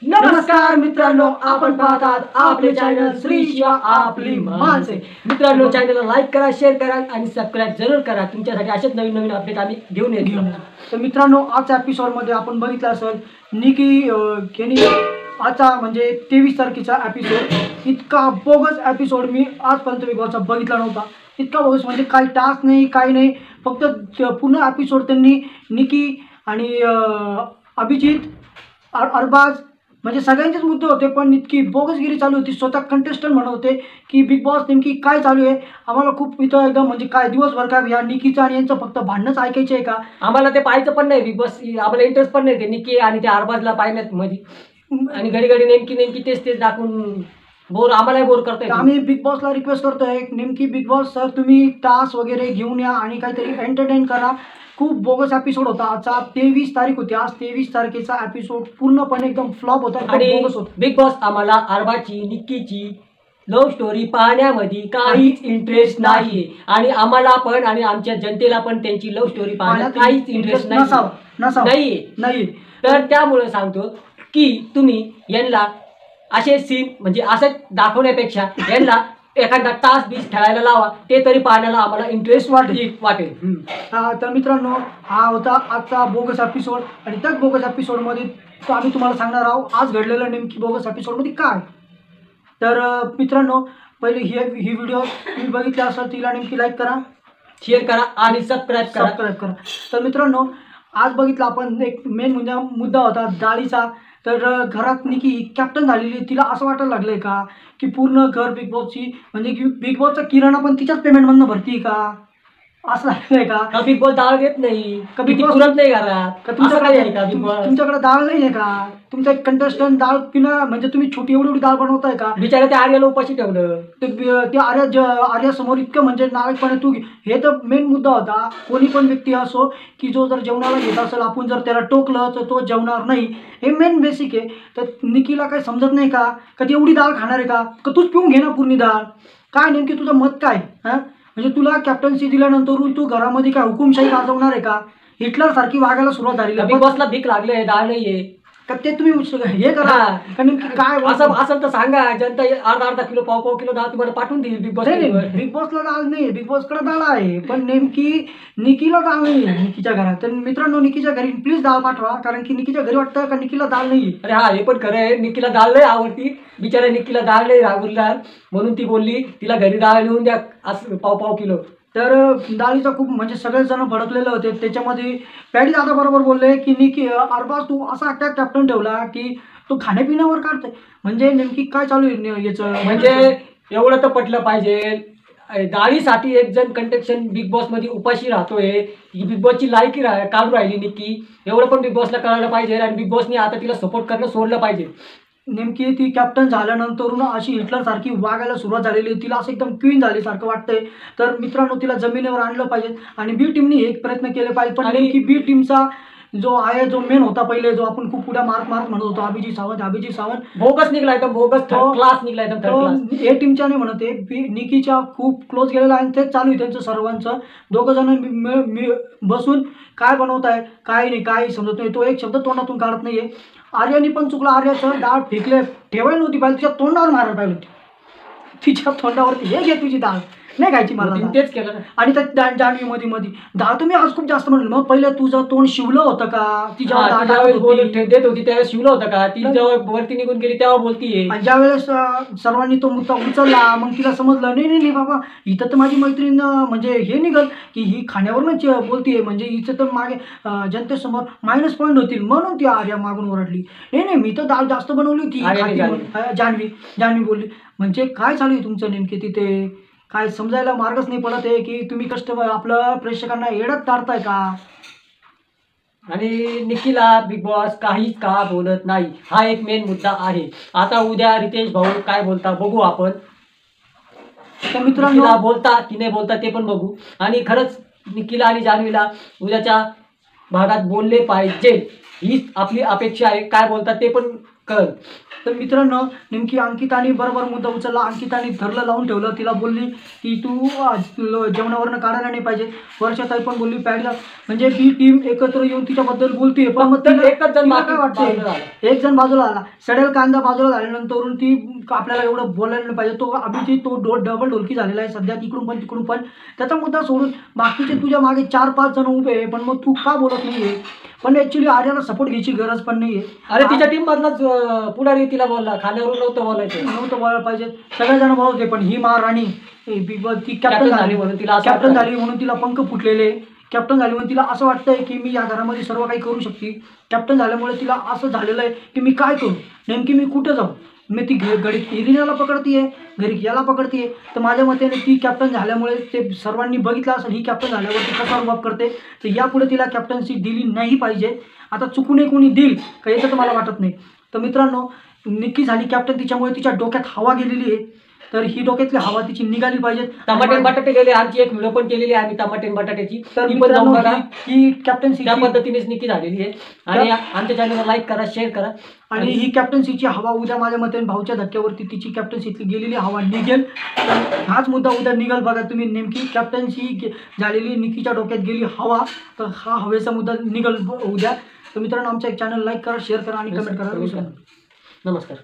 नमस्कार मित्रांनो, आपण पाहतात आपले चॅनल श्री शिवा आपली माणसे। मित्रांनो, चॅनलला लाईक करा, शेअर करा आणि सबस्क्राइब जरूर करा। तुमच्यासाठी असेच नवीन नवीन अपडेट आम्ही घेऊन येतो। तर मित्रांनो, आजच्या एपिसोडमध्ये आपण बघितलं असेल निकी यांनी आजचा म्हणजे 23 तारखेचा एपिसोड इतका बोगस एपिसोड मी आजपर्यंत बिग बॉसचा बघितला नव्हता। इतका बोगस म्हणजे काही टास्क नाही, काही नाही, फक्त पूर्ण एपिसोड त्यांनी निकी आणि अभिजित, अरबाज म्हणजे सगळ्यांचेच मुद्दे होते, पण इतकी बोगसगिरी चालू होती। स्वतः कंटेस्टंट म्हणत होते की बिग बॉस नेमकी काय चालू आहे, आम्हाला खूप इथं एकदम म्हणजे काय दिवसभर काय या निकीचं आणि यांचं फक्त भांडणच ऐकायचे आहे का, आम्हाला ते पाहायचं पण नाही बिग बॉस, आम्हाला इंटरेस्ट पण नाही ते निकी आणि त्या अरबाजला पाहण्यात मध्ये। आणि घडी घडी नेमकी तेच दाखवून बोर, आम्हाला बोर करताय। आम्ही बिग बॉसला रिक्वेस्ट करतोय नेमकी बिग बॉस सर, तुम्ही टास्क वगैरे घेऊन या आणि काहीतरी एंटरटेन करा। खूप बोगस एपिसोड होता आजचा, 23 तारीख होती, आज 23 तारखेचा एपिसोड पूर्णपणे एकदम फ्लॉप होता आणि बोगस होता। बिग बॉस आम्हाला अरबाची निक्कीची लव्ह स्टोरी पाहण्यामध्ये काहीच इंटरेस्ट नाहीये आणि आम्हाला पण आणि आमच्या जनतेला पण त्यांची लव्ह स्टोरी पाहण्यात काहीच इंटरेस्ट नाही। तर त्यामुळे सांगतो की तुम्ही यांना असे सीन म्हणजे असं दाखवण्यापेक्षा यांना एखादा तास बीस खेळायला लावा, ते तरी पाहण्याला आम्हाला इंटरेस्ट वाटेल। तर मित्रांनो, हा होता आजचा बोगस एपिसोड आणि त्याच बोगस एपिसोडमध्ये आम्ही तुम्हाला सांगणार आहोत आज घडलेलं नेमकी बोगस एपिसोडमध्ये काय। तर मित्रांनो, पहिले ही व्हिडिओ तुम्ही बघितली असेल तिला नेमकी लाईक करा, शेअर करा आणि सबस्क्राईब करा। तर मित्रांनो, आज बघितलं आपण एक मेन मुद्दा होता डाळीचा। तर घरात निकी कॅप्टन झालेली, तिला असं वाटायला लागलंय का की पूर्ण घर बिग बॉसची म्हणजे की बिग बॉसचा किराणा पण तिच्याच पेमेंटमधनं भरती का, असं झालंय का बिग बॉस डाळ देत नाही, कधी पुरत नाही घरात, तुमच्याकडे डाळ नाही आहे का, तुमचा एक कंटेस्टंट डाळ पिणं म्हणजे तुम्ही छोटी एवढी डाळ बनवताय का। बिचारा त्या आर्याला उपाशी ठेवलं, ते आर्यासमोर इतकं म्हणजे नालायकपणे तू, हे तर मेन मुद्दा होता। कोणी पण व्यक्ती असो की जो जर जेवणाला घेत असेल, आपण जर त्याला टोकलं तर तो जेवणार नाही, हे मेन बेसिक आहे। तर निकीला काही समजत नाही का ती एवढी डाळ खाणार आहे का तूच पिऊन घे ना पूर्ण डाळ, काय नेमकी तुझं मत काय। म्हणजे तुला कॅप्टन्सी दिल्यानंतर तू घरामध्ये काय हुकुमशाही गाजवणार आहे का, हिटलर सारखी वागायला सुरुवात झाली। बिग बॉसला भीक लागले, डाळ नाहीये का ते तुम्ही हे करा, नेमकी काय असं तर सांगा, जनता अर्धा किलो पाव किलो डाळ तुम्हाला पाठवून देईल बिग बॉस। बिग बॉसला डाळ नाही, बिग बॉसकडे डाळ आहे, पण नेमकी निकीला डाळ नाही निकीच्या घरात। तर मित्रांनो, निकीच्या घरी प्लीज डाळ पाठवा, कारण की निकीच्या घरी वाटतं का निकीला डाळ नाही। अरे हा, हे पण खरं आहे, निकीला डाळ नाही आवडती, बिचारा निकीला डाळ नाही आवडणार म्हणून ती बोलली तिला घरी डाळ नेऊन द्या असं पाव किलो। तर डाळीचा खूप म्हणजे सगळेच जण भडकलेले होते। त्याच्यामध्ये पॅडी दादा बरोबर बोलले की निकी, अरबाज तू असा कॅप्टन ठेवला की तो खाण्यापिण्यावर काढतोय, म्हणजे नेमकी काय चालू आहे याचं, म्हणजे एवढं तर पटलं पाहिजे। डाळीसाठी एक जण कंटेस्टंट बिग बॉस मध्ये उपाशी राहतोय, बिग बॉसची लायकी काढून राहिली निकी, एवढं पण बिग बॉसला कळायला पाहिजे आणि बिग बॉसने आता तिला सपोर्ट करणं सोडलं पाहिजे। नेमकी ती कॅप्टन झाल्यानंतर अशी हिटलर सारखी वागायला सुरुवात झालेली, तिला असं एकदम क्वीन झाल्यासारखं वाटतंय। तर मित्रांनो, तिला जमिनीवर आणलं पाहिजे आणि बी टीमने एक प्रयत्न केले पाहिजे, पण नेमकी बी टीमचा जो आहे, जो मेन होता पहिले, जो आपण खूप पुढे मार्क म्हणत होतो, अभिजित सावंत बोगस निघला एकदम, बोगस क्लास निघला एकदम। ए टीमच्या नाही म्हणत आहे, निकीच्या खूप क्लोज गेलेला आहे, तेच चालू आहे त्यांचं सर्वांचं। दोघं जण बसून काय बनवताय काय नाही, काही समजत नाही, तो एक शब्द तोंडातून काढत नाहीये। आर्यानी पण चुकला, आर्याचं डाळ ठेवायला नव्हती पाहिजे, तिच्या तोंडावर मारायला पाहिजे होती, तिच्या तोंडावरती हे घे तुझी डाळ नाही खायची मला, तेच केलं। आणि त्या जान्हवी मध्ये डाळ तुम्ही आज खूप जास्त म्हणलं, मग पहिलं तुझं तोंड शिवलं होतं का, तिच्या देत होती त्यावेळेस शिवलं होतं का, ती जेव्हा वरती निघून गेली तेव्हा बोलतीये, आणि ज्यावेळेस सर्वांनी तो मुद्दा उचलला मग तिला समजलं नाही बाबा, इथं तर माझी मैत्रीण म्हणजे हे निघल की ही खाण्यावरूनच बोलतीये, म्हणजे हिचं तर मागे जनतेसमोर मायनस पॉईंट होतील, म्हणून ती आर्या मागून ओरडली, नाही मी तर डाळ जास्त बनवली होती, जान्हवी बोलली। म्हणजे काय चालू आहे तुमचं नेमके तिथे, काय समजायला मार्गच नाही पडत आहे की तुम्ही कस्टमर आपलं प्रेक्षकांना येडत काढताय का। आणि निकीला बिग बॉस काहीच का बोलत नाही, हा एक मेन मुद्दा आहे। आता उद्या रितेश भाऊ काय बोलता बघू आपण, मित्रांनो बोलता की नाही बोलता ते पण बघू। आणि खरंच निकीला आणि जान्हवीला उद्याच्या भागात बोलले पाहिजे, हीच आपली अपेक्षा आहे। काय बोलतात ते पण कळ. तर मित्रांनो, नेमकी अंकिताने बरोबर मुद्दा उचलला. अंकिताने धरलं, लावून ठेवलं. तिला बोलली की तू जेवणावरनं काढायला नाही पाहिजे. वर्षाताई पण बोलली पॅडला, म्हणजे ही टीम एकत्र येऊन तिच्याबद्दल बोलते. पण मग तर एकच जण तिला काय बाजूला वाटते, आला. एक जण बाजूला आला. सडेल कांदा बाजूला झाल्यानंतर ती आपल्याला एवढं बोलायला नाही पाहिजे. तो अभिजित तो डबल ढोलकी झालेला आहे सध्या, तिकडून पण तिकडून पण. त्याचा मुद्दा सोडून बाकीचे तुझ्या मागे 4-5 जण उभे आहे, पण मग तू का बोलत नाहीये? पण ॲक्च्युली आर्याला सपोर्ट घ्यायची गरज पण नाहीये. अरे तिच्या टीम मधलाच पुढारी तिला बोलला, खाण्यावरून नव्हतं बोलायचं. नव्हतं बोलायला पाहिजे. सगळेजण बोलत होते, पण ही महाराणी बिग बॉस ती कॅप्टन Captain झाली झाली म्हणून तिला असं कॅप्टन वाटतं. झाली म्हणून तिला पंख फुटलेले. कॅप्टन झाली म्हणून तिला असं वाटतंय की मी या घरामध्ये सर्व काही करू शकते. कॅप्टन झाल्यामुळे तिला असं झालेलं आहे की मी काय करू, नेमकी मी कुठं जाऊ. मी ती घडी इरिनाला पकडतीये, घरी याला पकडतीये. तर माझ्या मतेने ती कॅप्टन झाल्यामुळे ते सर्वांनी बघितलं असेल ही कॅप्टन झाल्यावरती कसा रुबाब करते. तर यापुढे तिला कॅप्टन्सी दिली नाही पाहिजे. आता चुकूनही कोणी देईल का याचं तर मला वाटत नाही. तर मित्रांनो, निक्की झाली कॅप्टन, तिच्यामुळे तिच्या डोक्यात हवा गेलेली आहे. तर ही डोक्यातली हवा तिची निघाली पाहिजे. टमाटे बटाटे गेले, आमची एक व्हिडिओ पण केलेली आहे आम्ही टमाटे बटाट्याची. तर ती पण जाऊन मित्रांनो, बघा. ही कॅप्टन्सी त्या पद्धतीनेच निकी झालेली आहे. आणि आमच्या चॅनलला लाईक करा, शेअर करा. आणि ही कॅप्टन्सीची हवा उद्या माझ्या मते भाऊच्या धक्क्यावरती तिची कॅप्टन्सीतली गेलेली हवा निघेल. तर हाच मुद्दा उद्या निघेल. बघा तुम्ही, नेमकी कॅप्टन्सी झालेली निकीच्या डोक्यात गेली हवा, तर हा हवेचा मुद्दा निघेल उद्या. तर मित्रांनो, आमच्या एक चॅनल लाईक करा, शेअर करा आणि कमेंट करा. नमस्कार.